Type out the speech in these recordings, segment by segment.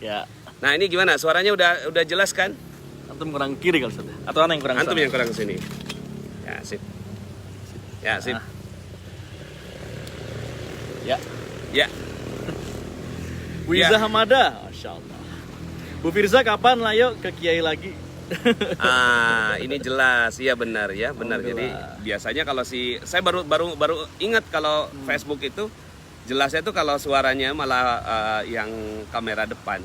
Ya. Nah ini gimana? Suaranya udah jelas kan? Antum kurang kiri kalau sudah. Atau ana yang kurang Antum sana? yang kurang sini. Ya sip. Ya sip. Ah. Ya. Ya. Wiza Ya. Hamada, Masya Allah. Bu Firza kapan lah yuk ke Kiai lagi? Ini jelas, iya benar ya, benar. Jadi Alhamdulillah. biasanya kalau saya baru ingat kalau Facebook itu jelasnya tuh kalau suaranya malah yang kamera depan.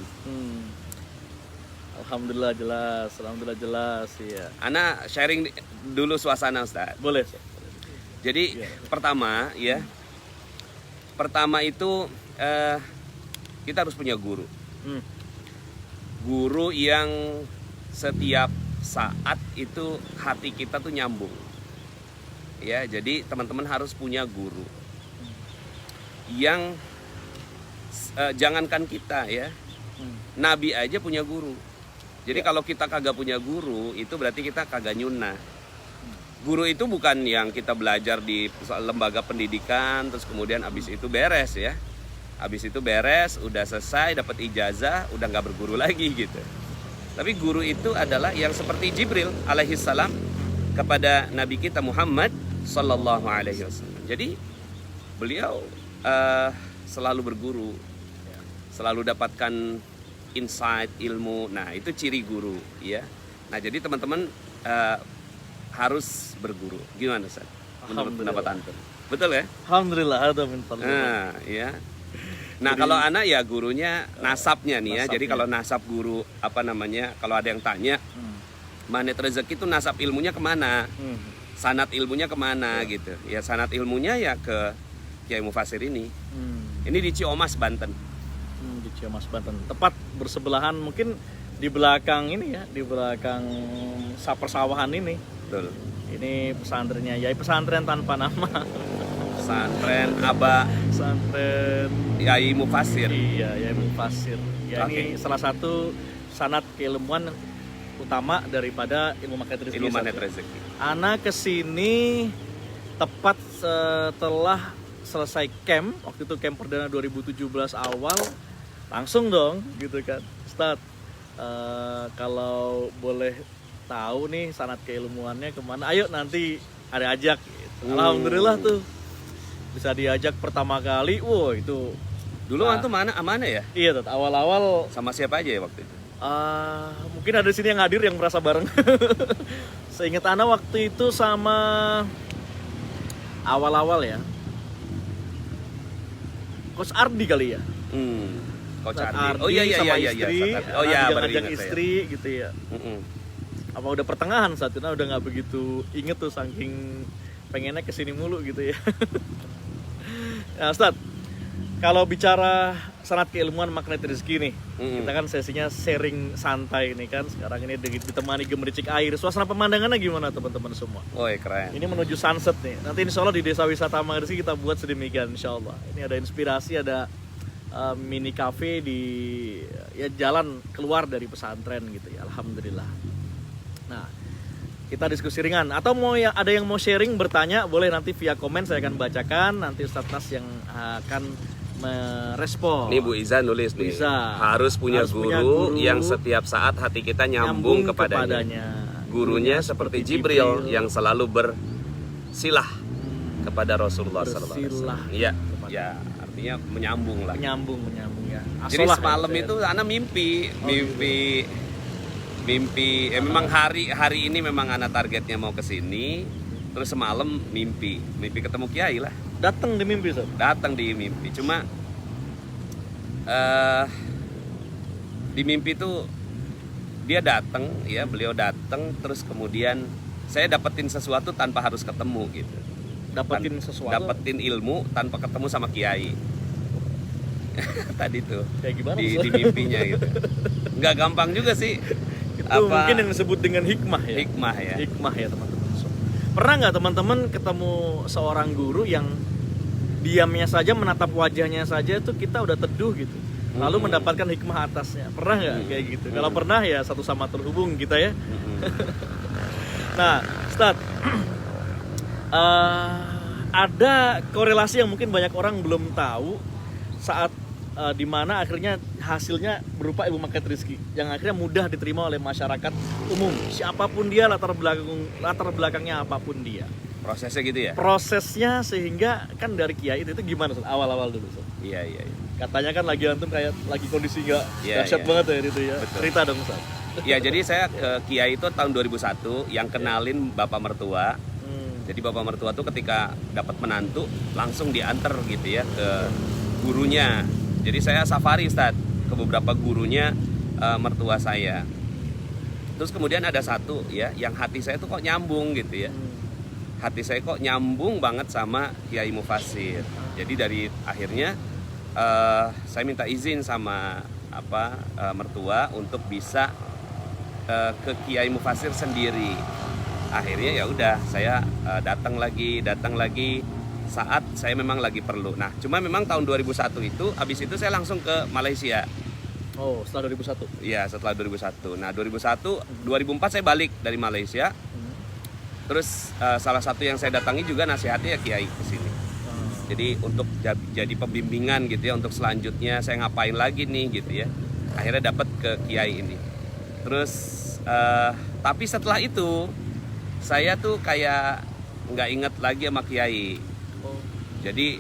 Alhamdulillah jelas, alhamdulillah jelas, iya. Ana sharing dulu suasana Ustaz. Boleh. Ustaz. Jadi Iya. pertama ya, pertama itu kita harus punya guru. Hmm. Guru yang setiap saat itu hati kita tuh nyambung. Ya, jadi teman-teman harus punya guru. Yang jangankan kita ya, Nabi aja punya guru. Jadi kalau kita kagak punya guru, itu berarti kita kagak nyunnah. Guru itu bukan yang kita belajar di lembaga pendidikan, terus kemudian abis itu beres ya. Abis itu beres, udah selesai, dapat ijazah, udah nggak berguru lagi gitu. Tapi guru itu adalah yang seperti Jibril alaihissalam kepada Nabi kita Muhammad sallallahu alaihi wasallam. Jadi beliau selalu berguru, selalu dapatkan insight, ilmu. Nah itu ciri guru ya. Nah jadi teman-teman harus berguru. Gimana Ustaz? Menurut pendapat antum? Betul ya? Alhamdulillah, ada min fadlillah. Nah ya. Nah Jadi, kalau anak ya gurunya nasabnya nih ya. nasabnya. Jadi kalau nasab guru apa namanya? Kalau ada yang tanya magnet rezeki itu nasab ilmunya kemana? Sanad ilmunya kemana gitu? Ya sanad ilmunya ya ke Kiai Mufasir ini. Ini di Ciomas Banten. Di Ciamas Banten. Tepat bersebelahan mungkin di belakang ini ya, di belakang persawahan ini. Betul. Ini pesantrennya Yai, pesantren tanpa nama. Pesantren Aba Pesantren Yai Mufasir. Iya, Yai Mufasir. Ya ini Oke. salah satu sanad keilmuan utama daripada ilmu magnet rezeki. Ilmu magnet rezeki. Ana kesini tepat setelah selesai camp, waktu itu camp perdana 2017 awal, langsung dong gitu kan. Ustaz, kalau boleh tahu nih sanad keilmuannya kemana, ayo nanti ada ajak gitu. Alhamdulillah tuh bisa diajak pertama kali. Wow itu Dulu antum mana ya? iya tuh awal-awal Sama siapa aja ya waktu itu? mungkin ada di sini yang hadir yang merasa bareng. Seingat Ana waktu itu sama awal-awal ya Coach Ardi kali ya. Coach Coach Ardi. Oh iya sama iya. istri, Oh iya, Ana juga baru ngajak ingat saya. istri gitu ya. Apa udah pertengahan saat itu udah nggak begitu inget tuh saking pengennya kesini mulu gitu ya. Nah Ustadz, kalau bicara sanad keilmuan magnet rezeki nih, kita kan sesinya sharing santai nih kan. Sekarang ini ditemani gemericik air. Suasana pemandangannya gimana teman-teman semua? Woi keren. Ini menuju sunset nih. Nanti insya Allah di Desa Wisata Magersi kita buat sedemikian insya Allah. Ini ada inspirasi, ada mini cafe di ya jalan keluar dari pesantren gitu ya. Alhamdulillah. Nah, kita diskusi ringan. Atau ada yang mau sharing bertanya boleh nanti via komen saya akan bacakan. Nanti Ustadz Nas yang akan merespon. Nih Bu Iza nulis nih. Iza. Harus punya guru yang setiap saat hati kita nyambung kepadanya. Gurunya seperti Jibril yang selalu bersilah kepada Rasulullah SAW. Bersilah. Iya. Ya, artinya menyambung lah. Menyambung ya. Jadi Asolah semalam ya. itu Ana mimpi. Memang hari ini memang Ana targetnya mau ke sini. Terus semalam mimpi ketemu Kiai lah. Datang di mimpi Ustadz. Datang di mimpi, cuma di mimpi tuh dia datang ya, beliau datang terus kemudian saya dapetin sesuatu tanpa harus ketemu gitu. Dapetin ilmu tanpa ketemu sama Kiai. Tadi tuh Kayak gimana di Ustadz? mimpinya gitu. Nggak gampang juga sih. Itu mungkin yang disebut dengan hikmah ya. Hikmah ya. Hikmah ya teman-teman. Pernah nggak teman-teman ketemu seorang guru yang diamnya saja, menatap wajahnya saja tuh kita udah teduh gitu, lalu mendapatkan hikmah atasnya? Pernah nggak kayak gitu? Kalau pernah ya satu sama terhubung kita ya. Nah, Ustadz, ada korelasi yang mungkin banyak orang belum tahu saat di mana akhirnya hasilnya berupa ilmu paket rezeki yang akhirnya mudah diterima oleh masyarakat umum, siapapun dia, latar belakangnya apapun dia. Prosesnya gitu ya? Prosesnya sehingga kan dari kiai itu gimana Ustaz? Awal-awal dulu Ustaz. Iya. Katanya kan lagi antum kayak lagi kondisi nggak Iya, dahsyat iya. banget ya itu ya. Betul. Cerita dong Ustaz. Ya, jadi saya ke Kiai itu tahun 2001 yang kenalin bapak mertua. Jadi bapak mertua tuh ketika dapat menantu langsung diantar gitu ya ke gurunya. Jadi saya safari Ustaz ke beberapa gurunya mertua saya. Terus kemudian ada satu ya yang hati saya tuh kok nyambung gitu ya. Hati saya kok nyambung banget sama Kiai Mufasir. Jadi dari akhirnya saya minta izin sama mertua untuk bisa ke Kiai Mufasir sendiri. Akhirnya ya udah saya datang lagi saat saya memang lagi perlu. Nah, cuma memang tahun 2001 itu habis itu saya langsung ke Malaysia. Oh, setelah 2001. Iya, setelah 2001. Nah, 2004 saya balik dari Malaysia. Terus salah satu yang saya datangi juga nasihatnya ya Kiai ke sini. Jadi untuk jadi pembimbingan gitu ya, untuk selanjutnya saya ngapain lagi nih gitu ya. Akhirnya dapat ke Kiai ini. Terus tapi setelah itu saya tuh kayak nggak inget lagi sama Kiai. Jadi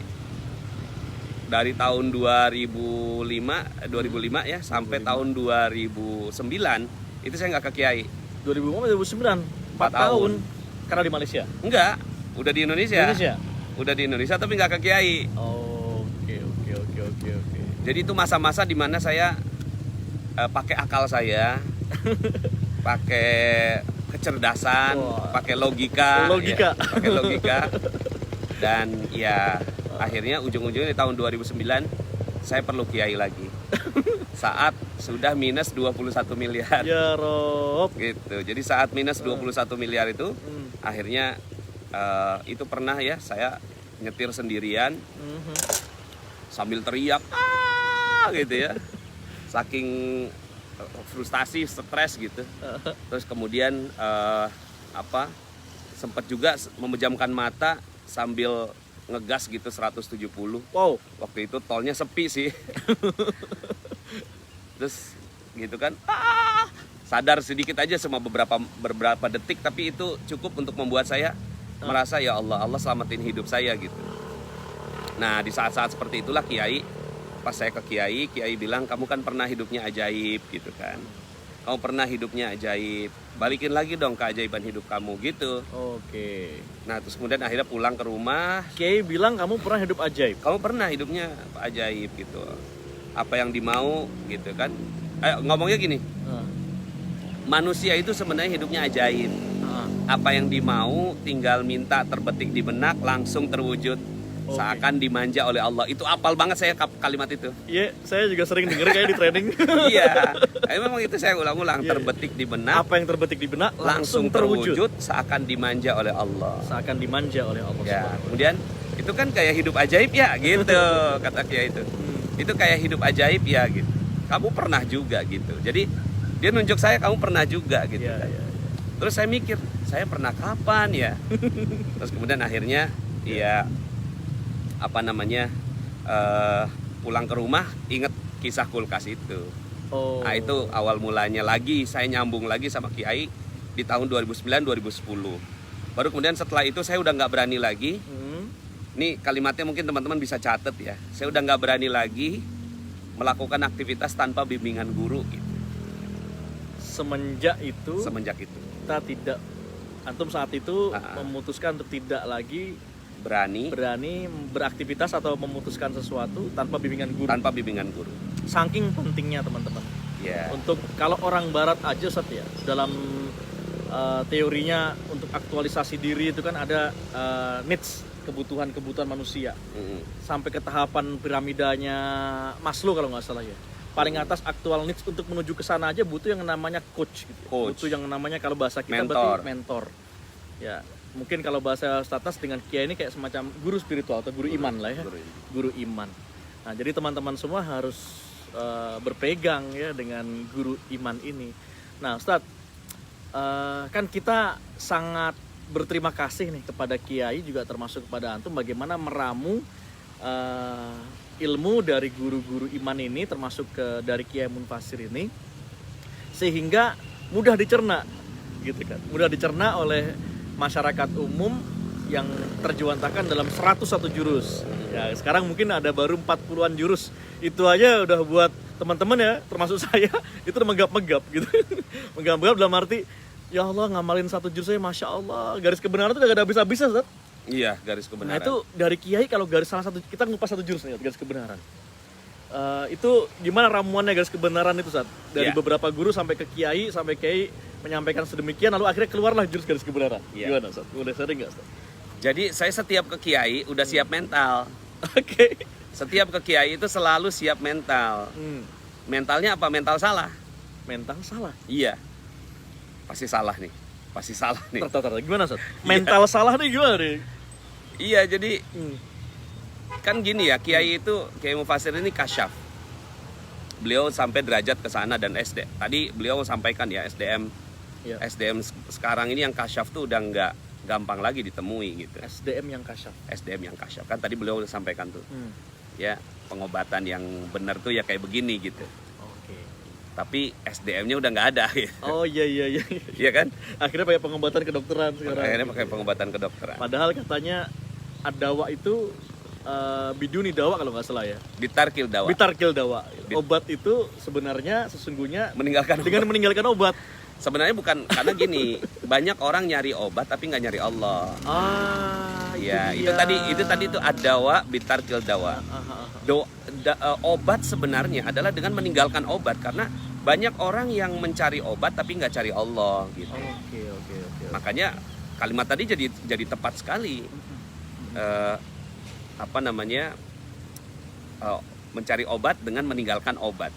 dari tahun 2005 ya sampai tahun 2009 itu saya nggak ke Kiai. 2009, 4 tahun. Karena di Malaysia? Enggak, udah di Indonesia. Udah di Indonesia tapi nggak ke Kiai. Oke. Jadi itu masa-masa dimana saya pakai akal saya, pakai kecerdasan, pakai logika. Ya, pakai logika. Dan ya akhirnya ujung-ujungnya di tahun 2009 saya perlu Kiai lagi. Saat sudah minus 21 miliar. Ya Rob. Gitu. Jadi saat minus 21 miliar itu akhirnya itu pernah ya saya nyetir sendirian sambil teriak gitu ya. Saking frustasi, stres gitu. Terus kemudian sempat juga memejamkan mata sambil ngegas gitu 170. Wow. Waktu itu tolnya sepi sih. Terus gitu kan. Sadar sedikit aja sama beberapa detik, tapi itu cukup untuk membuat saya merasa ya Allah selamatin hidup saya gitu. Nah, di saat-saat seperti itulah Kiai, pas saya ke Kiai bilang kamu kan pernah hidupnya ajaib gitu kan. Kamu pernah hidupnya ajaib, balikin lagi dong keajaiban hidup kamu gitu. Oke. Nah, terus kemudian akhirnya pulang ke rumah. Kiai bilang kamu pernah hidup ajaib. Kamu pernah hidupnya ajaib gitu. Apa yang dimau gitu kan. Ngomongnya gini. Manusia itu sebenarnya hidupnya ajaib. Apa yang dimau tinggal minta terbetik di benak langsung terwujud. Seakan dimanja oleh Allah. Itu apal banget saya kalimat itu. Iya, saya juga sering denger kayak di training. Iya. Memang itu saya ulang-ulang, terbetik di benak. Apa yang terbetik di benak langsung terwujud seakan dimanja oleh Allah. Seakan dimanja oleh Allah. Ya, kemudian itu kan kayak hidup ajaib ya gitu kata Kiai itu. Itu kayak hidup ajaib ya gitu. Kamu pernah juga gitu. Jadi dia nunjuk saya kamu pernah juga gitu. Ya. Terus saya mikir, saya pernah kapan ya? Terus kemudian akhirnya pulang ke rumah inget kisah kulkas itu. Nah, itu awal mulanya lagi saya nyambung lagi sama Kiai di tahun 2009-2010. Baru kemudian setelah itu saya udah nggak berani lagi. Ini kalimatnya mungkin teman-teman bisa catat ya. Saya udah nggak berani lagi melakukan aktivitas tanpa bimbingan guru gitu. Semenjak itu kita tidak, antum saat itu memutuskan untuk tidak lagi berani beraktivitas atau memutuskan sesuatu tanpa bimbingan guru. Saking pentingnya teman-teman. Untuk kalau orang barat aja Ustaz ya, dalam teorinya untuk aktualisasi diri itu kan ada needs, kebutuhan manusia. Sampai ke tahapan piramidanya Maslow kalau nggak salah ya. Paling atas aktual needs untuk menuju ke sana aja butuh yang namanya coach gitu. Butuh yang namanya kalau bahasa kita berarti mentor. Ya, mungkin kalau bahasa status dengan Kiai ini kayak semacam guru spiritual atau guru iman lah ya. Guru iman. Nah, jadi teman-teman semua harus berpegang ya dengan guru iman ini. Nah, Ustadz, kan kita sangat berterima kasih nih kepada Kiai juga termasuk kepada antum bagaimana meramu ilmu dari guru-guru iman ini, termasuk dari Kiai Munfasir ini, sehingga mudah dicerna gitu kan, mudah dicerna oleh masyarakat umum yang terjuantakan dalam 101 jurus. Ya, sekarang mungkin ada baru 40-an jurus. Itu aja udah buat teman-teman ya, termasuk saya, itu udah menggap-menggap gitu. Menggap-menggap dalam arti, ya Allah ngamalin 1 jurus saya, Masya Allah, garis kebenaran itu udah gak ada habis-habisnya, Ustaz. Iya, garis Nah kebenaran. itu dari Kiai, kalau garis salah satu, kita ngupas 1 jurus nih, garis kebenaran. Itu gimana ramuannya garis kebenaran itu, Ustaz? Dari Iya. beberapa guru sampai ke Kiai, sampai Kiai menyampaikan sedemikian, lalu akhirnya keluarlah jurus garis kebenaran. Iya. Gimana, Ustaz? Udah sering nggak, Ustaz? Jadi saya setiap ke kiai udah siap mental. Oke. Setiap ke kiai itu selalu siap mental. Mentalnya apa? Mental salah. Mental salah. Iya. Pasti salah nih. Pasti salah nih. Tar. Gimana, Ustaz? Mental salah nih gimana nih? Iya, jadi kan gini ya, kiai itu, Kiai Munfasir ini kasyaf. Beliau sampai derajat ke sana dan SD. Tadi beliau sampaikan ya, SDM Ya. SDM sekarang ini yang kasyaf tuh udah nggak gampang lagi ditemui gitu. SDM yang kasyaf. SDM yang kasyaf kan tadi beliau udah sampaikan tuh. Ya, pengobatan yang benar tuh ya kayak begini gitu. Oke. Tapi SDM-nya udah nggak ada gitu. Oh iya. Iya kan? Akhirnya pakai pengobatan kedokteran sekarang. Akhirnya pakai pengobatan kedokteran. Padahal katanya ad-dawa itu biduni dawa kalau nggak salah ya. Bitarkil dawa. Bitarkil dawa. Obat itu sebenarnya sesungguhnya Meninggalkan dengan meninggalkan obat. Sebenarnya bukan, karena gini, banyak orang nyari obat tapi nggak nyari Allah. Ya, itu tadi itu ad-dawa bitarkil dawa. Obat sebenarnya adalah dengan meninggalkan obat, karena banyak orang yang mencari obat tapi nggak cari Allah gitu. Oke. Makanya kalimat tadi jadi tepat sekali. Mencari obat dengan meninggalkan obat,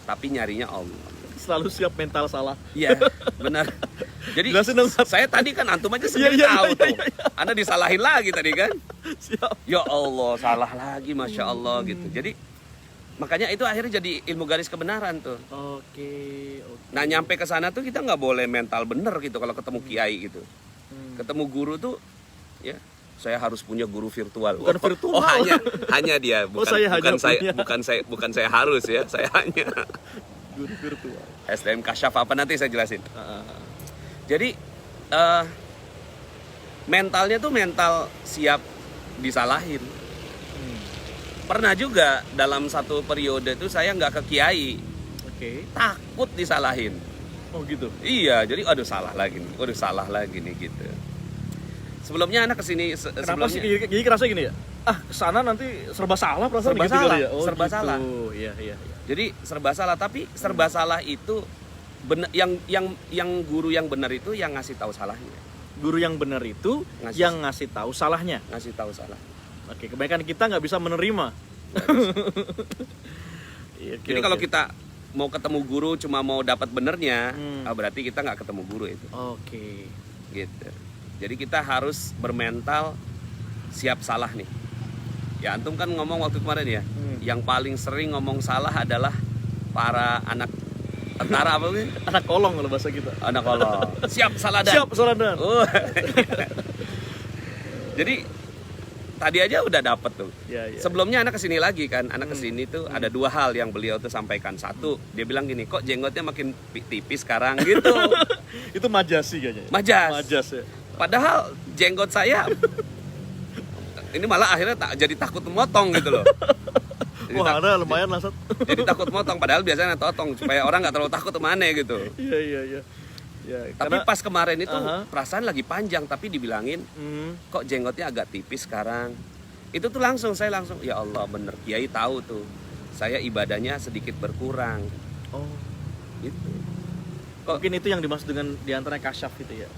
tapi nyarinya Allah. Selalu siap mental salah. Iya, benar. Jadi Jelasin dong, Ustaz. saya tadi kan antum aja sendiri Iya, tahu iya, tuh. iya. Anda disalahin lagi tadi kan? Siap. Ya Allah, salah lagi, Masya Allah gitu. Jadi makanya itu akhirnya jadi ilmu garis kebenaran tuh. Oke. Nah, nyampe ke sana tuh kita nggak boleh mental bener gitu kalau ketemu kiai gitu. Ketemu guru tuh ya saya harus punya guru virtual. Bukan virtual. Oh, hanya dia, bukan saya hanya punya. bukan saya harus ya, saya hanya Guru virtual. SDM kasyaf apa nanti saya jelasin. Jadi mentalnya tuh mental siap disalahin. Pernah juga dalam satu periode itu saya nggak ke kiai, takut disalahin. Oh gitu. Iya, jadi aduh salah lagi nih gitu. Sebelumnya anak kesini Kenapa sih jadi kerasa gini ya? Kesana nanti serba salah perasaan Serba gitu salah, kali ya? serba gitu. salah. Iya. Jadi serba salah, tapi serba salah itu bener, yang guru yang benar itu yang ngasih tahu salahnya. Guru yang benar itu yang ngasih tahu salahnya. Ngasih tahu salah. Oke, kebanyakan kita nggak bisa menerima. Jadi kalau kita mau ketemu guru cuma mau dapat benernya, berarti kita nggak ketemu guru itu. Oke. Gitu. Jadi kita harus bermental siap salah nih. Ya antum kan ngomong waktu kemarin ya, yang paling sering ngomong salah adalah para anak tentara apa sih? Anak kolong kalau bahasa kita. Anak kolong. Siap salah dan. Siap salah dan. Jadi tadi aja udah dapet tuh. Ya. Sebelumnya anak kesini lagi kan, anak kesini tuh ada 2 hal yang beliau tuh sampaikan. Satu, dia bilang gini, kok jenggotnya makin tipis sekarang gitu. Itu majasi kayaknya. Majas ya. Padahal jenggot saya ini malah akhirnya jadi takut motong gitu loh. Wah, ada lumayan lah, Sat. Jadi takut motong, padahal biasanya totong supaya orang nggak terlalu takut kemana gitu. Iya. Ya, Tapi pas kemarin itu perasaan lagi panjang, tapi dibilangin kok jenggotnya agak tipis sekarang. Itu tuh saya langsung ya Allah bener, Kiai tahu tuh saya ibadahnya sedikit berkurang. Oh, Gitu. mungkin itu yang dimaksud dengan diantara kasyaf itu ya.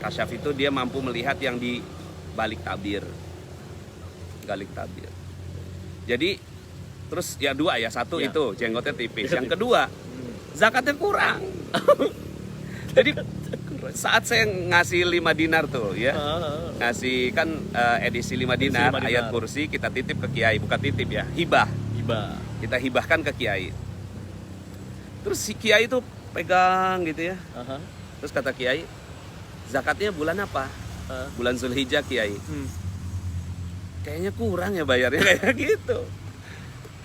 Kasyaf itu dia mampu melihat yang di balik tabir. Jadi terus ya 2 ya, satu Ya. itu jenggotnya tipis. Yang kedua, zakatnya kurang. Jadi saat saya ngasih 5 dinar tuh ya, ngasih kan edisi 5 dinar, ayat kursi kita titip ke kiai, bukan titip ya, hibah. Kita hibahkan ke kiai. Terus si kiai tuh pegang gitu ya. Terus kata kiai, zakatnya bulan apa? Bulan Zulhijjah, Kiai. kayaknya kurang ya bayarnya kayak gitu.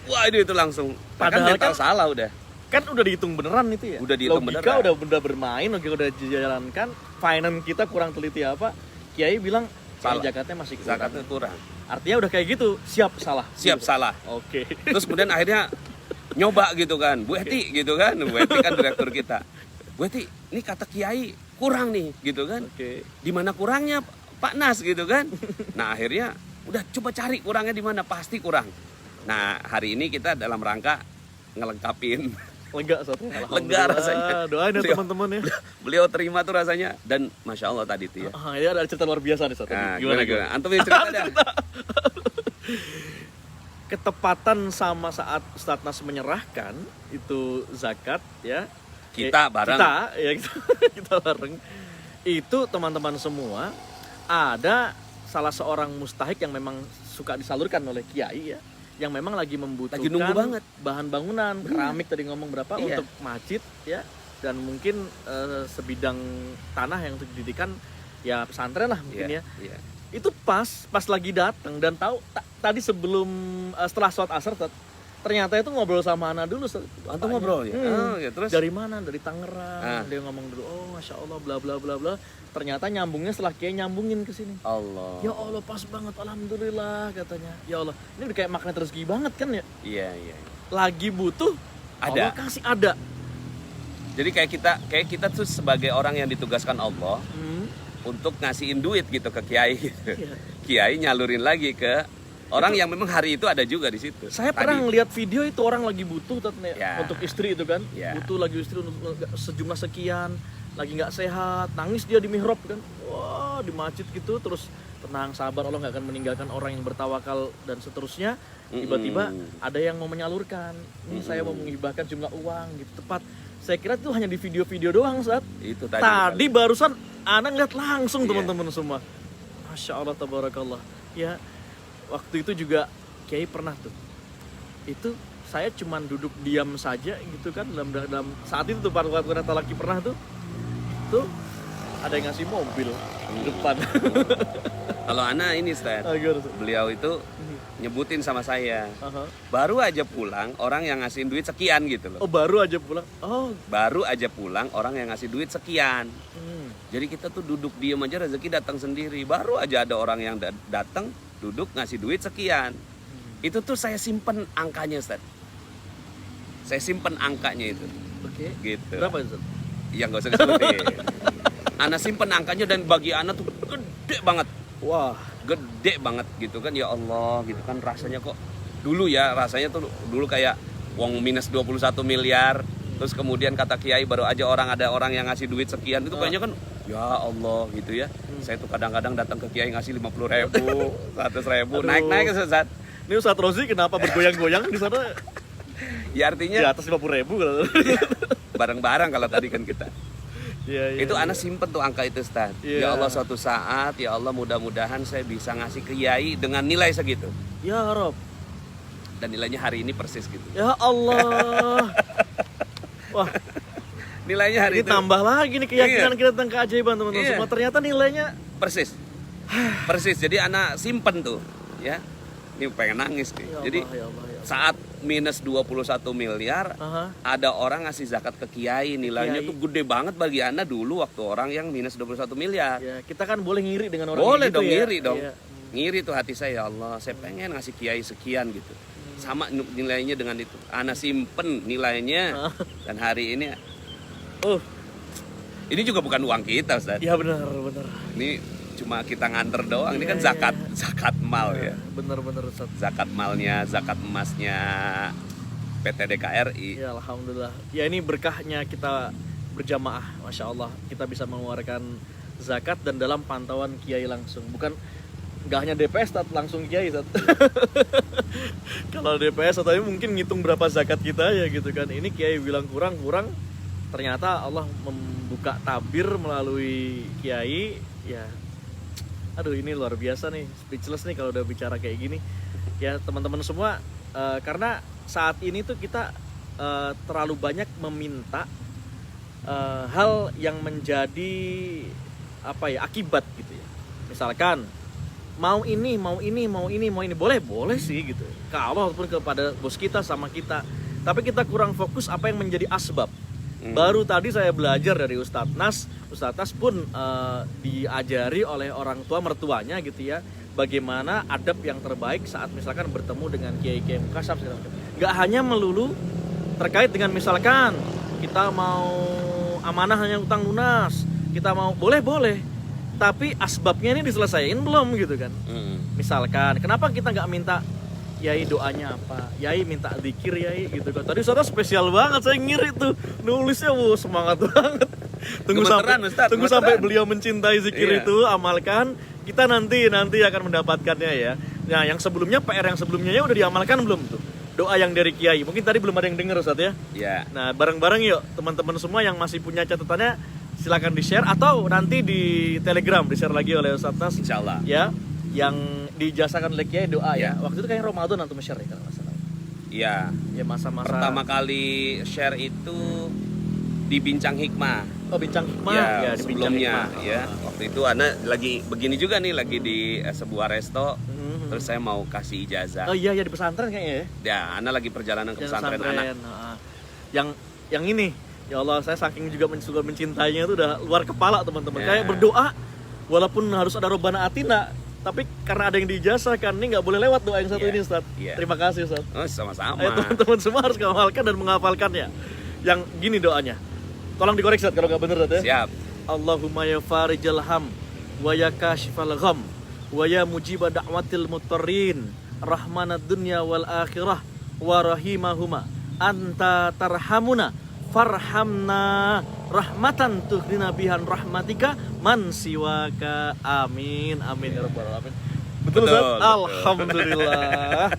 Wah itu langsung. Padahal mental kan- salah udah. Kan udah dihitung beneran itu ya. Udah dihitung logika beneran. udah bermain, logika udah dijalankan, finance kita kurang teliti apa. Kiai bilang Salah. zakatnya masih kurang. Zakatnya kurang. Artinya udah kayak gitu, siap salah. Siap Gitu. salah. Oke. Terus kemudian akhirnya nyoba gitu kan, Bu Eti gitu kan, Bu Eti kan direktur kita. Bu Eti, ini kata Kiai kurang nih gitu kan. Oke. Di mana kurangnya Pak Nas gitu kan. Nah akhirnya udah coba cari kurangnya di mana, pasti kurang. Nah hari ini kita dalam rangka ngelengkapin. Lega satu. Lega rasanya. Doain ya Beliau- teman-teman ya. Beliau terima tuh rasanya dan Masya Allah tadi tuh ya. Ya ada cerita luar biasa nih satu. Nah, gimana? Antum yang cerita dah. Ketepatan sama saat Ustadz Nas menyerahkan itu zakat ya. Kita bareng. Kita bareng. Itu teman-teman semua ada salah seorang mustahik yang memang suka disalurkan oleh kiai ya, yang memang lagi membutuhkan Lagi nunggu banget. bahan bangunan, keramik tadi ngomong berapa Iya. untuk masjid ya, dan mungkin sebidang tanah yang untuk didirikan ya pesantren lah mungkin ya. Iya. Itu pas lagi datang dan tahu tadi sebelum setelah sholat asar ternyata itu ngobrol sama Ana dulu. Antum ngobrol ya? Ya, terus? Dari mana? Dari Tangerang. Ah. Dia ngomong dulu, oh masya Allah bla bla bla bla. Ternyata nyambungnya setelah Kiai nyambungin ke sini. Allah. Ya Allah pas banget, alhamdulillah katanya. Ya Allah, ini udah kayak magnet rezeki banget kan ya. Iya. Lagi butuh, Ada. Allah kasih ada. Jadi kayak kita tuh sebagai orang yang ditugaskan Allah untuk ngasihin duit gitu ke kiai gitu. Iya. Kiai nyalurin lagi ke orang yang memang hari itu ada juga di situ. Saya Tadi. pernah ngeliat video itu orang lagi butuh Ya. untuk istri itu kan, Ya. butuh lagi istri untuk sejumlah sekian, lagi nggak sehat, nangis dia di mihrab kan, wah di masjid gitu, terus tenang sabar, Allah nggak akan meninggalkan orang yang bertawakal dan seterusnya. Tiba-tiba ada yang mau menyalurkan, ini saya mau menghibahkan jumlah uang gitu tepat. Saya kira itu hanya di video-video doang saat Itu tadi barusan Ana ngeliat langsung Iya. teman-teman semua. Masya Allah tabarakallah. Ya waktu itu juga Kiai pernah tuh. Itu saya cuman duduk diam saja gitu kan dalam saat itu tuh pada waktu laki pernah tuh. Tuh ada yang ngasih mobil di depan. Kalau Ana ini Ustaz, Gimana tuh? beliau itu nyebutin sama saya, Aha. baru aja pulang orang yang ngasihin duit sekian gitu loh. Oh baru aja pulang. Oh. Baru aja pulang orang yang ngasih duit sekian. Hmm. Jadi kita tuh duduk diem aja rezeki datang sendiri. Baru aja ada orang yang datang duduk ngasih duit sekian. Itu tuh saya simpen angkanya Ustaz. Saya simpen angkanya itu. Oke. Gitu. Berapa itu? Yang gak usah disebutin. Ana simpen angkanya dan bagi Ana tuh gede banget. Wah. Gede banget gitu kan, ya Allah gitu kan, rasanya kok dulu ya, rasanya tuh dulu kayak wong minus 21 miliar, terus kemudian kata Kiai baru aja ada orang yang ngasih duit sekian, itu kayaknya kan ya Allah gitu ya. Saya tuh kadang-kadang datang ke Kiai ngasih 50.000, 100.000, Aduh. naik Ustaz. Ini Ustadz Rozi kenapa bergoyang-goyang di sana Ya di artinya atas 50.000 kalau. bareng-bareng kalau tadi kan kita. Iya, Itu Ana simpen tuh angka itu Ustaz. Iya. Ya Allah suatu saat, ya Allah mudah-mudahan saya bisa ngasih ke Kiai dengan nilai segitu. Ya Rob. Dan nilainya hari ini persis gitu. Ya Allah. Wah, Nilainya hari ini itu tambah lagi nih keyakinan Iya. kita tentang keajaiban teman-teman Iya. semua. Ternyata nilainya persis. Persis. Jadi anak simpen tuh, ya. Ini pengen nangis nih. ya Allah, Jadi ya Allah, ya Allah. saat minus 21 miliar, Aha. ada orang ngasih zakat ke Kiai, nilainya Kiai. tuh gede banget bagi Anda dulu waktu orang yang minus 21 miliar. Ya, kita kan boleh ngiri dengan orang Boleh gitu dong, ya. ngiri dong. Iya. Ngiri tuh hati saya, ya Allah, saya pengen ngasih Kiai sekian gitu. Sama nilainya dengan itu. Ana simpen nilainya dan hari ini ini juga bukan uang kita, Ustaz. Ya benar, benar. Ini cuma kita nganter doang. Ini Iya, kan iya, zakat mal ya. Benar, benar Ustaz. Zakat malnya, zakat emasnya PT DKRI. Ya alhamdulillah. Ya ini berkahnya kita berjamaah, masya Allah. Kita bisa mengeluarkan zakat dan dalam pantauan Kiai langsung. Bukan nggak hanya DPS langsung Kiai Ustaz. Kalau DPS atau mungkin ngitung berapa zakat kita ya gitu kan. Ini Kiai bilang kurang, ternyata Allah membuka tabir melalui Kiai. Ya, aduh ini luar biasa nih, speechless nih kalau udah bicara kayak gini. Ya teman-teman semua, karena saat ini tuh kita terlalu banyak meminta hal yang menjadi akibat gitu ya. Misalkan mau ini, boleh sih gitu. Ke Allah ataupun kepada bos kita sama kita. Tapi kita kurang fokus apa yang menjadi asbab. Baru tadi saya belajar dari Ustadz Nas pun diajari oleh orang tua mertuanya gitu ya, bagaimana adab yang terbaik saat misalkan bertemu dengan kiai-kiai mukasyaf. Gak hanya melulu terkait dengan misalkan kita mau amanah hanya utang lunas, kita mau boleh, tapi asbabnya ini diselesaikan belum gitu kan. Misalkan kenapa kita nggak minta Yai doanya apa, Yai minta zikir Yai gitu kan. Tadi Ustaz spesial banget, saya ngiri tuh nulisnya, semangat banget. Tunggu sampai beliau mencintai zikir itu, amalkan. Kita nanti akan mendapatkannya ya. Nah, yang sebelumnya PR yang sebelumnya ya udah diamalkan belum tuh? Doa yang dari Kiai. Mungkin tadi belum ada yang dengar Ustaz ya. Iya. Nah, bareng-bareng yuk teman-teman semua yang masih punya catatannya silakan di-share atau nanti di Telegram di-share lagi oleh Ustaz Nas. Insyaallah. Ya, yang dijasakan oleh Kiai doa ya. Waktu itu kayak Ramadan atau share ya kalau nggak salah. Iya. Ya masa-masa Pertama kali share itu di Bincang Hikmah. Oh, Bincang Hikmah Ya, di Bincang sebelumnya Hikmah. ya. Waktu itu Ana lagi begini juga nih, lagi di sebuah resto. Terus saya mau kasih ijazah. Oh iya di pesantren kayaknya ya. Ya, Ana lagi perjalanan ke pesantren anak. Yang ini, ya Allah, saya saking juga mencintainya itu udah luar kepala teman-teman. Ya. Kayak berdoa walaupun harus ada Robbana Atina, tapi karena ada yang diijazahkan, ini nggak boleh lewat doa yang satu ini Ustaz. Terima kasih Ustaz. Oh, sama-sama. Teman-teman semua harus menghafalkan dan menghafalkannya. Yang gini doanya. Tolong dikoreksi Ustaz kalau nggak bener Ustaz ya. Siap. Allahumma ya farijal ham wa ya kashifal gham wa ya mujiba da'watil mutarrin rahmanad dunya wal akhirah wa rahimahuma anta tarhamuna farhamna rahmatan tuhdina bihan rahmatika man siwaka, amin ya rabbal alamin. Betul Ustaz? Alhamdulillah.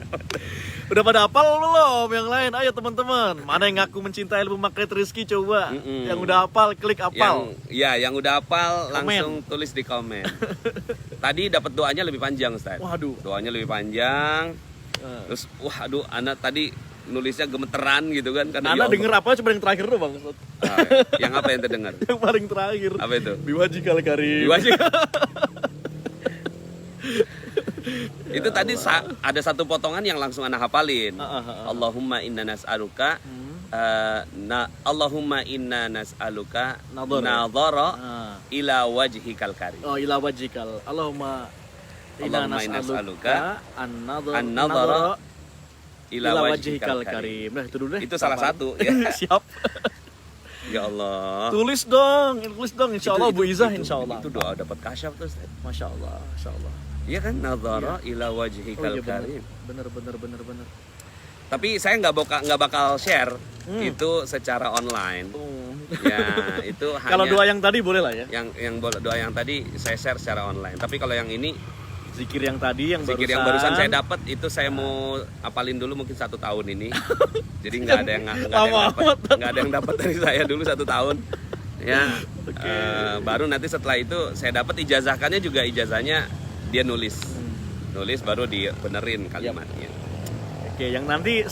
Udah pada hafal belum yang lain? Ayo teman-teman, mana yang ngaku mencintai ilmu magnet rezeki coba. Yang udah hafal klik hafal. Yang udah hafal Komen. langsung tulis di komen. Tadi dapat doanya lebih panjang Ustaz. Waduh. Doanya lebih panjang. Terus waduh, anak tadi nulisnya gemeteran gitu kan karena Anda denger apa coba yang terakhir tuh Bang Ustaz? Yang apa yang terdengar? Yang paling terakhir. Apa itu? Biwajikal karim. Itu tadi ada satu potongan yang langsung anak hafalin. Allahumma inna nas'aluka Allahumma inna nas'aluka nadhara ila wajhikal karim. Oh, ila wajhikal. Allahumma inna nas'aluka an-nadhara ila wajhikal karim. Nah, itu dulu deh. Itu salah satu ya. Siap. Ya Allah. Tulis dong insyaallah Bu Izah insyaallah. Itu doa dapat kasyaf tuh Ustaz. Masyaallah. Iya kan, nadhara ila wajhikal karim. Bener. Tapi saya nggak bakal share itu secara online. Ya, itu hanya kalau doa yang tadi boleh lah ya. Yang doa yang tadi saya share secara online. Tapi kalau yang ini zikir yang tadi yang barusan saya dapat itu saya mau apalin dulu mungkin 1 tahun ini. Jadi nggak ada yang dapat dari saya dulu 1 tahun. Ya. Baru nanti setelah itu saya dapat ijazahkannya juga, ijazahnya dia nulis baru dibenerin kalimatnya. Oke, yang nanti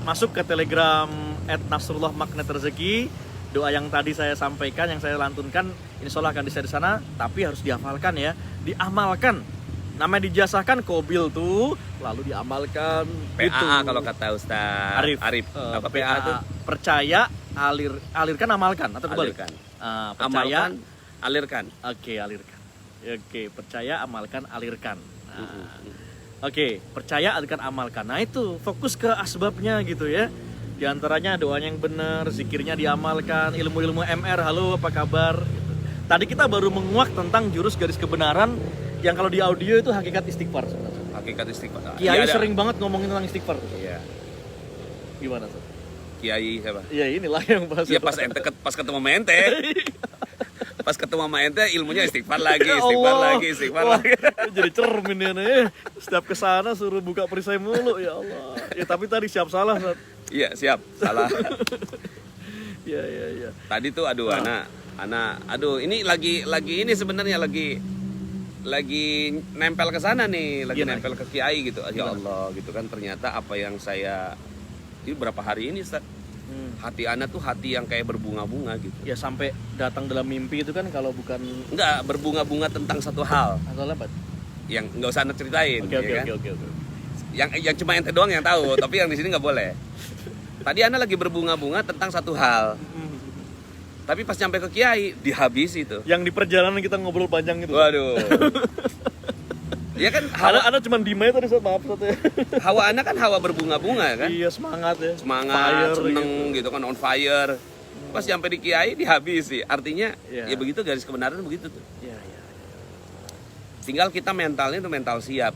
masuk ke Telegram @nasrullah_magnet_rezeki, doa yang tadi saya sampaikan, yang saya lantunkan, insya Allah akan di-share di sana, tapi harus dihafalkan ya, diamalkan. Namanya dijasahkan kobil tuh, lalu diamalkan. PAA gitu. Kalau kata Ustaz Arif. Apa PAA tuh? Percaya, alirkan, amalkan atau kebalik? Alirkan. Percaya, amalkan, alirkan. Oke, alirkan. Oke, percaya, amalkan, alirkan. Oke, percaya, alirkan, amalkan. Nah itu fokus ke asbabnya gitu ya. Di antaranya doanya yang benar, zikirnya diamalkan, ilmu-ilmu MR, halo apa kabar gitu. Tadi kita baru menguak tentang jurus garis kebenaran yang kalau di audio itu hakikat istighfar sebenarnya. Hakikat istighfar. Kiai sering banget ngomongin tentang istighfar. Iya. Gimana tuh? Kiai siapa? Iya inilah yang bahas. Iya pas ketemu sama ente. Pas ketemu sama ente ilmunya istighfar lagi. Jadi cermin ya nih. Setiap kesana suruh buka perisai mulu ya Allah. Ya tapi tadi siap salah Ustaz. Iya siap salah. Iya. Tadi tuh aduh aduh ini lagi ini sebenarnya lagi nempel ke sana nih, nempel ke kiai gitu. Ya Allah gitu kan, ternyata apa yang saya ini berapa hari ini Ustaz? Hati anak tuh hati yang kayak berbunga-bunga gitu. Ya sampai datang dalam mimpi itu kan kalau bukan enggak berbunga-bunga tentang satu hal. Atau apa? yang nggak usah anak ceritain, Oke, oke, ya kan? oke. Yang cuma ente doang yang tahu, tapi yang di sini nggak boleh. Tadi Ana lagi berbunga-bunga tentang satu hal, tapi pas nyampe ke Kiai dihabisi itu. Yang di perjalanan kita ngobrol panjang itu. Waduh. Ya kan Ana cuma diem aja tadi, maaf ya. hawa Ana kan hawa berbunga-bunga kan. Iya, semangat ya. Semangat, Fire, seneng gitu kan, on fire. Pas nyampe di Kiai dihabisi. Artinya Iya. ya begitu, garis kebenaran begitu tuh. Iya, iya. Tinggal kita mentalnya itu mental siap.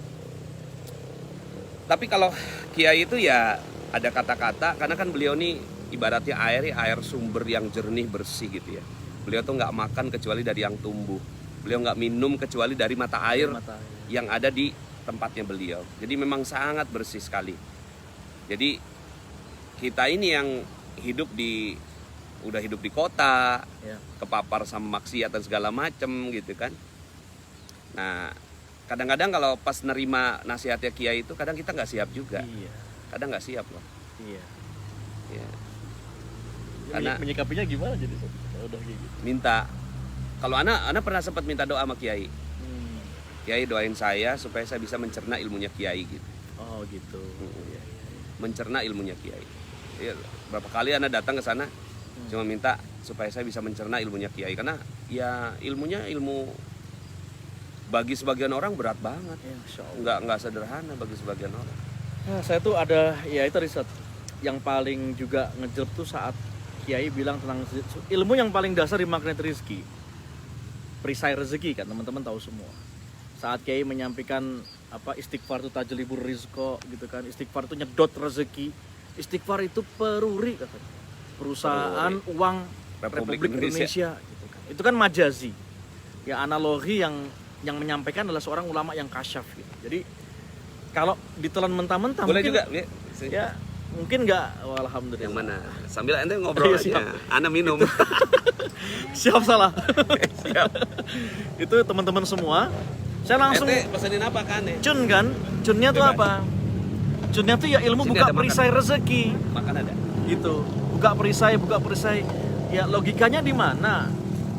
Tapi kalau Kiai itu ya ada kata-kata, karena kan beliau nih ibaratnya air sumber yang jernih bersih gitu ya. Beliau tuh nggak makan kecuali dari yang tumbuh. Beliau nggak minum kecuali dari mata air yang ada di tempatnya beliau. Jadi memang sangat bersih sekali. Jadi kita ini yang udah hidup di kota, Ya. kepapar sama maksiat dan segala macem gitu kan. Nah, kadang-kadang kalau pas nerima nasihatnya Kiai itu kadang kita nggak siap juga. Iya. Kadang nggak siap loh. Iya. Ya. Karena Karena- menyikapinya gimana jadi ya udah kayak gitu. Minta. Kalau Ana pernah sempat minta doa sama Kiai. Kiai doain saya supaya saya bisa mencerna ilmunya Kiai gitu. Oh gitu. Iya, iya. Mencerna ilmunya Kiai. Ya, berapa kali Ana datang ke sana cuma minta supaya saya bisa mencerna ilmunya Kiai, karena ya ilmunya ilmu bagi sebagian orang berat banget. Ya, Insya Allah. Nggak sederhana bagi sebagian orang. Nah, saya tuh ada ya itu riset yang paling juga ngejelp tuh saat Kiai bilang tentang ilmu yang paling dasar di magnet rezeki, perisai rezeki kan teman-teman tahu semua. Saat Kiai menyampaikan apa istighfar itu tajlibur rizqo gitu kan, istighfar itu nyedot rezeki, istighfar itu peruri katanya, perusahaan uang Republik Indonesia gitu kan. Itu kan majazi, ya analogi yang menyampaikan adalah seorang ulama yang kasyaf gitu. Jadi kalau ditelan mentah-mentah Boleh mungkin, juga ya mungkin nggak. Oh, alhamdulillah. yang mana? Sambil ente ngobrol Iya, siap. aja. Ana minum. Siap salah. Siap. Itu teman-teman semua. Saya langsung Ente pesenin apa kan ya? cun kan. Cunnya tuh Bebas. apa? Cunnya tuh ya ilmu Sini buka ada makan. perisai rezeki. Makan ada. Gitu. Buka perisai. Ya logikanya di mana?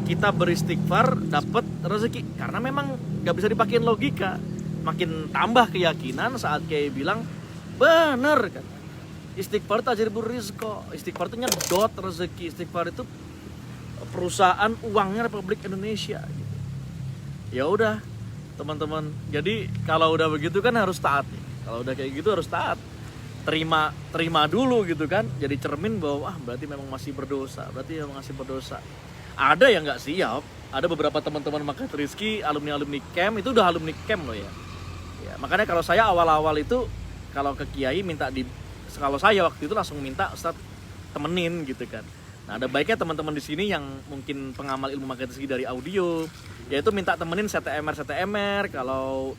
Kita beristighfar dapat rezeki. Karena memang nggak bisa dipakein logika. Makin tambah keyakinan saat Kiai bilang bener kan. Istighfar tajribur rizqo. Istighfar itu nyedot rezeki. Istighfar itu perusahaan uangnya Republik Indonesia gitu. Ya udah teman-teman. Jadi kalau udah begitu kan harus taat nih. Kalau udah kayak gitu harus taat. Terima dulu gitu kan. Jadi cermin bahwa berarti memang masih berdosa. Ada yang nggak siap. Ada beberapa teman-teman Magnet Rizki, alumni camp itu udah alumni camp loh ya. Ya, makanya kalau saya awal-awal itu kalau ke Kiai kalau saya waktu itu langsung minta Ustaz temenin gitu kan. Nah, ada baiknya teman-teman di sini yang mungkin pengamal ilmu Magnet Rizki dari audio, yaitu minta temenin CTMR kalau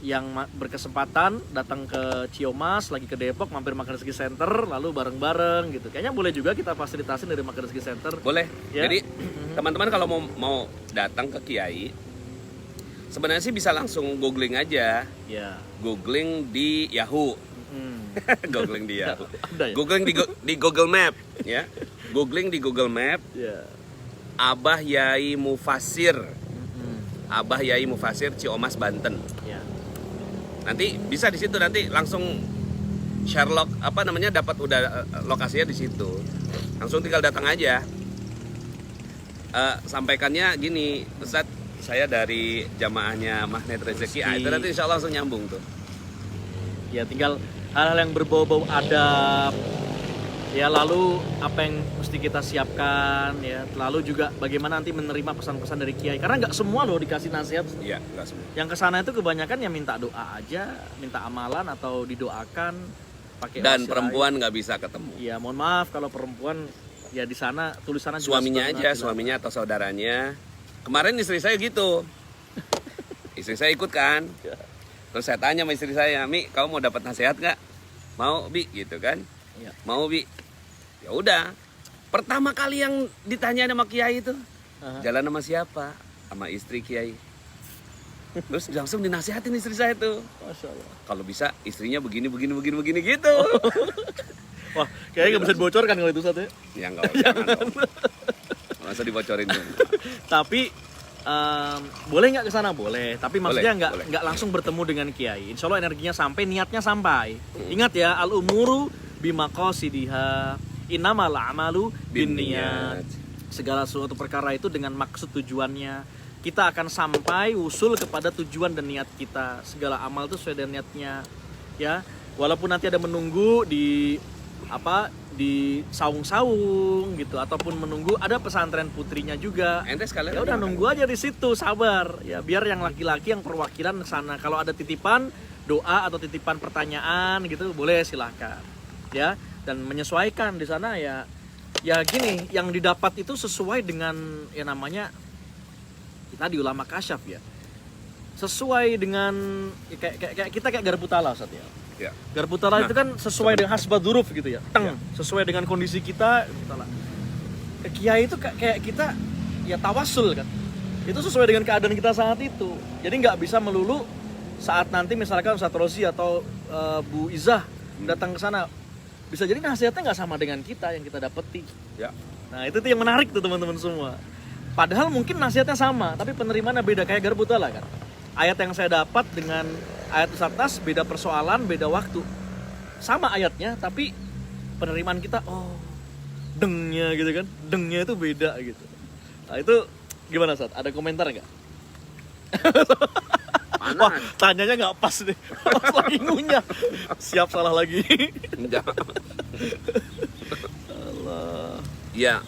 yang berkesempatan datang ke Ciamas, lagi ke Depok, mampir Magnet Rizki Center, lalu bareng-bareng gitu. Kayaknya boleh juga kita fasilitasin dari Magnet Rizki Center. Boleh. Ya. Jadi teman-teman kalau mau datang ke Kiai, sebenarnya sih bisa langsung googling aja. Ya. Googling di Yahoo. Hmm. Googling di Yahoo. Ada ya? Googling di Google Map ya. Googling di Google Map Ya. Abah Yai Mufasir. Hmm. Abah Yai Mufasir Ciamas Banten. Ya. Nanti bisa di situ, nanti langsung Sherlock dapat udah lokasinya di situ. Langsung tinggal datang aja. Sampaikannya gini, Ustaz, saya dari jamaahnya Magnet Rezeki. Itu nanti insya Allah langsung nyambung tuh. Ya tinggal hal-hal yang berbau-bau adab. Ya lalu apa yang mesti kita siapkan ya. Lalu juga bagaimana nanti menerima pesan-pesan dari Kiai. Karena nggak semua loh dikasih nasihat. Iya, enggak semua. Yang kesana itu kebanyakan ya minta doa aja, minta amalan atau didoakan pakai Dan wasilah. perempuan nggak bisa ketemu. Ya mohon maaf kalau perempuan ya di sana tulisannya jelas Suaminya banget, aja, jelas. suaminya atau saudaranya. Kemarin istri saya gitu. Istri saya ikut kan. Terus saya tanya sama istri saya, Mi, kamu mau dapat nasihat nggak? Mau, Bi, gitu kan? Iya. Mau, Bi. Ya udah. Pertama kali yang ditanya sama Kiai itu, Aha. jalan sama siapa? Sama istri Kiai. Terus langsung dinasihatin istri saya tuh. Masya Allah. Kalau bisa istrinya begini gitu. Wah, kayaknya nggak bisa dibocorkan kalau itu satu ya. Ya enggak, jangan dong. Masa dibocorin dong. Tapi boleh nggak ke sana? Boleh, tapi maksudnya Boleh. nggak langsung bertemu dengan kiai. Insya Allah energinya sampai, niatnya sampai. Ingat ya, al umuru bimaqasidiha, innamal a'malu binniyat. Segala suatu perkara itu dengan maksud tujuannya. Kita akan sampai usul kepada tujuan dan niat kita. Segala amal itu sesuai dengan niatnya, ya. Walaupun nanti ada menunggu di saung-saung gitu, ataupun menunggu ada pesantren putrinya juga. Ente sekalian Ya udah aja nunggu aja di situ, sabar. Ya biar yang laki-laki yang perwakilan ke sana. Kalau ada titipan doa atau titipan pertanyaan gitu, boleh silahkan. Ya, dan menyesuaikan di sana ya. Ya gini, yang didapat itu sesuai dengan ya namanya tadi ulama kasyaf ya. Sesuai dengan ya, kayak kita kayak garpu tala Ustaz ya. Ya. Garpu tala itu kan sesuai dengan hasbaduruf gitu ya. Sesuai dengan kondisi kita lah. Kiai itu kayak kita ya tawasul kan. Itu sesuai dengan keadaan kita saat itu. Jadi nggak bisa melulu saat nanti misalkan Ustaz Rosi atau Bu Izzah datang ke sana, bisa jadi nasihatnya nggak sama dengan kita yang kita dapeti. Ya. Nah itu tuh yang menarik tuh teman-teman semua. Padahal mungkin nasihatnya sama, tapi penerimaannya beda kayak garpu tala kan. Ayat yang saya dapat dengan ayat Ustaz Tas beda persoalan, beda waktu. Sama ayatnya, tapi penerimaan kita dengnya gitu kan. Dengnya itu beda gitu. Nah itu gimana Ustaz? Ada komentar nggak? Panas. Wah, tanyanya nggak pas nih. Pas lagi ngunyah. Siap salah lagi. Allah. Ya.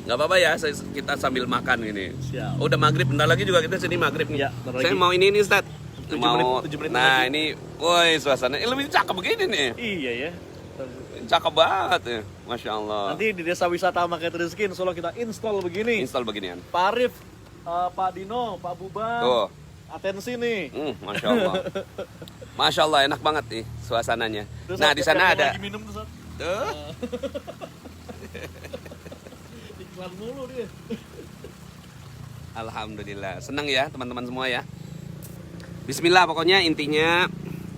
Nggak apa-apa ya, kita sambil makan gini. Siap. Oh, udah maghrib, bentar lagi juga kita sini maghrib nih. Ya, bentar Saya lagi. mau ini Ustaz. 7 menit Nah lagi. ini, woi suasana lebih cakep begini nih. Iya ya. Cakep banget ya, Masya Allah. Nanti di desa wisata Maket Rizky, Insya Allah kita install begini. Install beginian. Pak Arif, Pak Dino, Pak Buban, Tuh. atensi nih. Masya Allah. Masya Allah, enak banget nih suasananya. Terus Nah di sana yang ada. lagi minum tuh, Sat. Tuh. Iklan mulu dia. Alhamdulillah, senang ya teman-teman semua ya. Bismillah, pokoknya intinya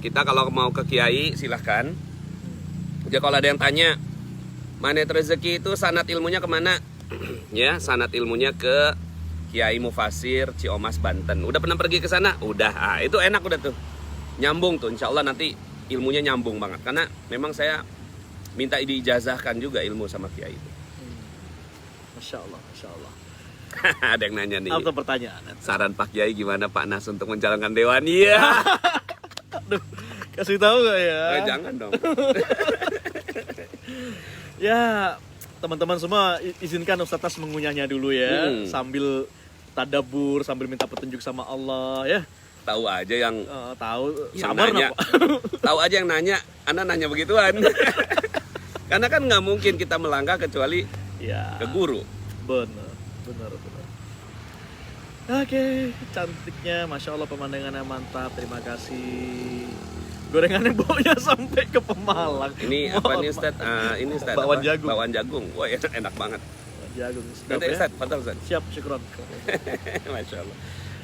kita kalau mau ke kiai silahkan. Ya kalau ada yang tanya Manet Rezeki itu sanad ilmunya kemana? Ya, sanad ilmunya ke Kiai Mufasir Ciomas Banten. Udah pernah pergi ke sana? Udah. Itu enak udah tuh. Nyambung tuh, insya Allah nanti ilmunya nyambung banget. Karena memang saya minta diijazahkan juga ilmu sama Kiai itu. Masya Allah, Masya Allah. Ada yang nanya nih. Apa pertanyaan? Saran Pak Kiai gimana Pak Nas untuk mencalonkan dewan? Iya. Aduh, kasih tahu gak ya? Jangan dong. Ya, teman-teman semua izinkan Ustaz Tas mengunyahnya dulu ya, sambil tadabur, sambil minta petunjuk sama Allah ya. Tahu aja yang Tahu, yang sabar nanya. napa? Tahu aja yang nanya, Anda nanya begituan. Karena kan nggak mungkin kita melangkah kecuali Ya. ke guru. Benar. Oke, cantiknya, Masya Allah, pemandangannya mantap. Terima kasih. Gorengannya baunya sampai ke Pemalang. Ini apa nih Ustaz? Ini Ustaz Bakwan apa? jagung. Bakwan jagung. Wah, enak banget. Jagung sedap Nanti ya. Ustaz, fadhal Ustaz. Siap, syukron. Masya Allah.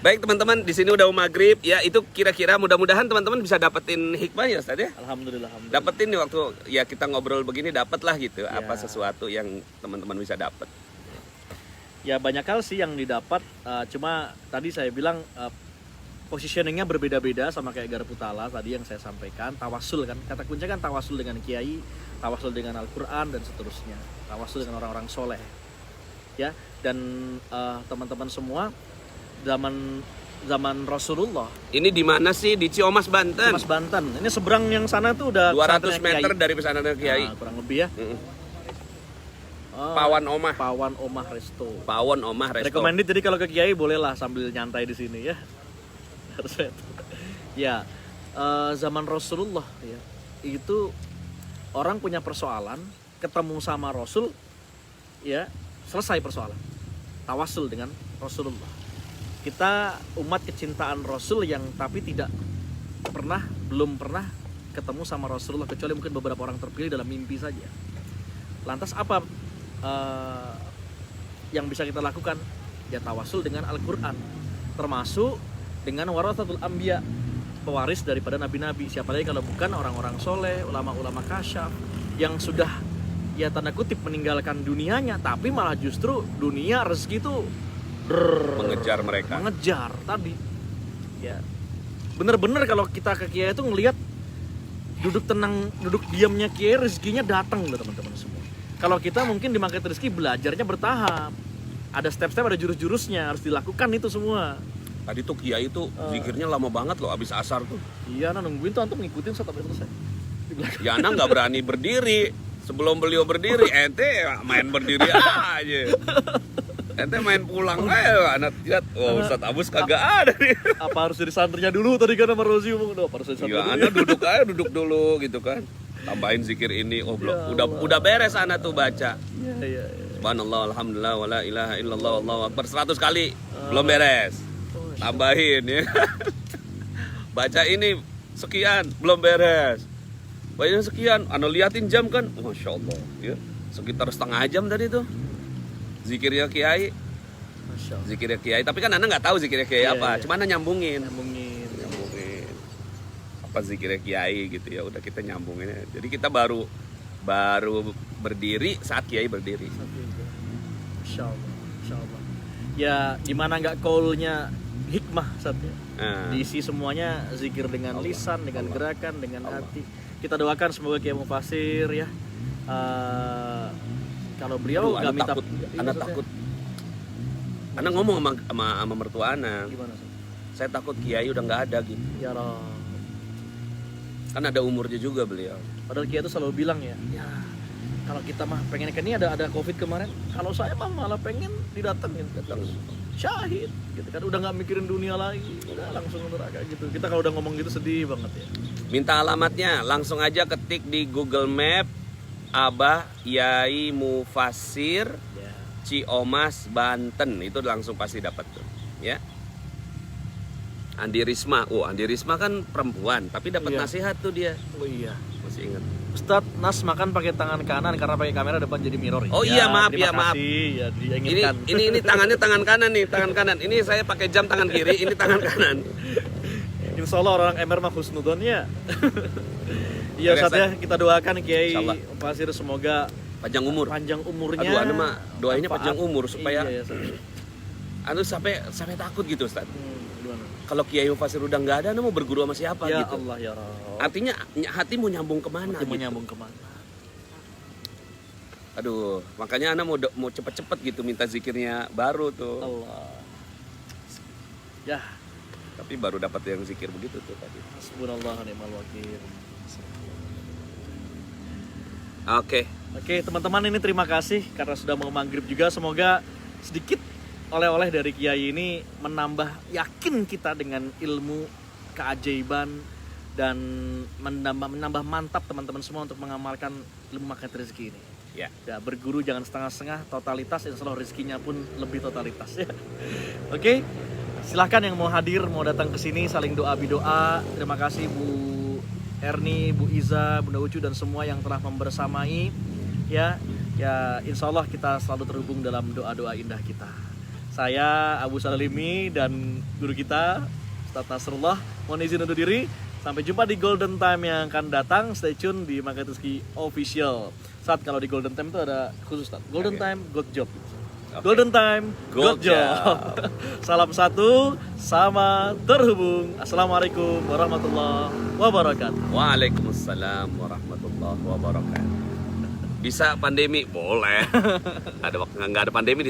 Baik teman-teman, di sini udah mau maghrib ya. Itu kira-kira mudah-mudahan teman-teman bisa dapetin hikmah ya Ustaz ya. Alhamdulillah. Dapetin nih waktu ya kita ngobrol begini, dapet lah gitu. Ya. Apa sesuatu yang teman-teman bisa dapet. Ya banyak hal sih yang didapat, cuma tadi saya bilang positioningnya berbeda-beda sama kayak garpu tala tadi yang saya sampaikan. Tawasul kan, kata kuncinya kan tawasul dengan kiai, tawasul dengan Al-Quran dan seterusnya, tawasul dengan orang-orang soleh ya. Dan teman-teman semua, zaman Rasulullah, Ini di mana sih? Di Ciomas Banten. Mas Banten, ini seberang yang sana tuh udah 200 pesantrennya meter Kiai. dari pesantren Kiai. Nah, kurang lebih ya. Pawan Omah. Pawan Omah Resto. Pawon Omah Resto. Recommended, jadi kalau ke Kiai bolehlah sambil nyantai di sini ya. Harus ya. Zaman Rasulullah ya, itu orang punya persoalan, ketemu sama Rasul ya, selesai persoalan. Tawasul dengan Rasulullah. Kita umat kecintaan Rasul yang tapi belum pernah ketemu sama Rasulullah, kecuali mungkin beberapa orang terpilih dalam mimpi saja. Lantas apa yang bisa kita lakukan? Ya tawasul dengan Al-Quran, termasuk dengan warathatul anbiya, pewaris daripada nabi-nabi. Siapa lagi kalau bukan orang-orang soleh, ulama-ulama kasyaf yang sudah ya tanda kutip meninggalkan dunianya, tapi malah justru dunia rezeki itu mengejar mereka. Mengejar tadi. Ya. Bener-bener kalau kita ke Kiai itu ngelihat duduk tenang, duduk diamnya Kiai, rezekinya datang loh teman-teman semua. Kalau kita mungkin di Market Rezeki belajarnya bertahap. Ada step-step, ada jurus-jurusnya, harus dilakukan itu semua. Tadi tuh Kiai itu zikirnya lama banget loh, abis asar tuh. Iya, Ana nungguin tuh antum ngikutin sampai selesai. Di belakang. Ya Ana nggak berani berdiri. Sebelum beliau berdiri, ente main berdiri aja. Ente main pulang aja, Ana lihat, oh Ustadz Abus kagak ada nih. Apa harus jadi santrinya dulu tadi kan sama Rozi ngomong, harus jadi Ya santrinya Ana dulu. duduk dulu gitu kan. Tambahin zikir ini, oh belum, Ya udah beres Ana tuh baca. Iya. Subhanallah, alhamdulillah, wala ilaha illallah, Allahu akbar 100 kali, belum beres. Tambahin ya. Baca ini sekian, belum beres. Baca sekian, Ana liatin jam kan, Masya Allah ya. Sekitar setengah jam tadi tuh. Zikirnya Kiai, Masya Allah. zikirnya Kiai. Tapi kan Ana nggak tahu zikirnya Kiai Iya, apa. iya. Cuma Ana nyambungin apa zikirnya Kiai gitu ya. Udah kita nyambungin. Jadi kita baru berdiri saat Kiai berdiri. Masya Allah. Ya gimana nggak kaulnya hikmah saatnya. Nah, Diisi semuanya zikir dengan Allah, lisan, dengan Allah, gerakan, dengan Allah. hati. Kita doakan semoga Kiai Mufasir ya. Kalau beliau aduh, nggak Ana minta, takut. iya, Ana maksudnya, takut. Ana ngomong sama mertua Ana. Gimana sih? Saya takut Kiai udah nggak ada gitu. Ya Rob. Kan ada umurnya juga beliau. Padahal Kiai itu selalu bilang ya kalau kita mah pengen ini ada Covid kemarin, kalau saya mah malah pengen didatengin terus syahid gitu kan, udah nggak mikirin dunia lagi, udah langsung neraka gitu. Kita kalau udah ngomong gitu sedih banget ya. Minta alamatnya, langsung aja ketik di Google Map Abah Yai Mufasir Ya. Ciomas Banten, itu langsung pasti dapat tuh, ya. Andi Risma, Andi Risma kan perempuan, tapi dapat Iya. nasihat tuh dia, Oh iya. masih ingat. Ustadz, Nas makan pakai tangan kanan karena pakai kamera depan jadi mirror. Oh iya, maaf, terima ya, maaf. kasih. Ya Ini diingatkan. ini tangannya tangan kanan nih, tangan kanan. Ini saya pakai jam tangan kiri, ini tangan kanan. Insya Allah orang MR mah husnudon ya. Iya Oke, Ustadz ya, kita doakan Kiai Insya Allah. Mufasir semoga Panjang umur. panjang umurnya. Aduh, anu mah doainnya manfaat. panjang umur supaya Iya, Ustadz. anu sampai takut gitu, Ustaz. Gimana? Kalau Kiai Mufasir udah nggak ada, anu mau berguru sama siapa Ya gitu. Allah ya Rabb. Artinya hati mau nyambung kemana? Hati mau gitu. nyambung kemana? Aduh, makanya Ana mau cepet-cepet gitu minta zikirnya baru tuh. Allah. Ya, Tapi baru dapat yang zikir begitu tuh tadi. hasbunallah ni'mal wakil. Oke. Oke, teman-teman, ini terima kasih karena sudah mau maghrib juga. Semoga sedikit oleh-oleh dari Kiai ini menambah yakin kita dengan ilmu keajaiban dan menambah mantap teman-teman semua untuk mengamalkan ilmu Market Rezeki ini. Ya. Ya, berguru jangan setengah-setengah, totalitas, insya Allah rezekinya pun lebih totalitas ya. Oke, silahkan yang mau hadir, mau datang ke sini saling doa bidoa. Terima kasih Bu Erni, Bu Iza, Bunda Ucu dan semua yang telah membersamai ya. Ya, insya Allah kita selalu terhubung dalam doa-doa indah kita. Saya Abu Salalimi dan guru kita Ustadz Nasrullah mohon izin undur diri. Sampai jumpa di Golden Time yang akan datang. Stay tune di Market Rezeki Official. Saat kalau di Golden Time itu ada khusus Ustadz. Golden Oke. Time, good job. Oke. Golden Time, good Good job. Salam satu, sama terhubung. Assalamualaikum warahmatullahi wabarakatuh. Waalaikumsalam warahmatullahi wabarakatuh. Bisa pandemi? Boleh. Ada waktu nggak ada pandemi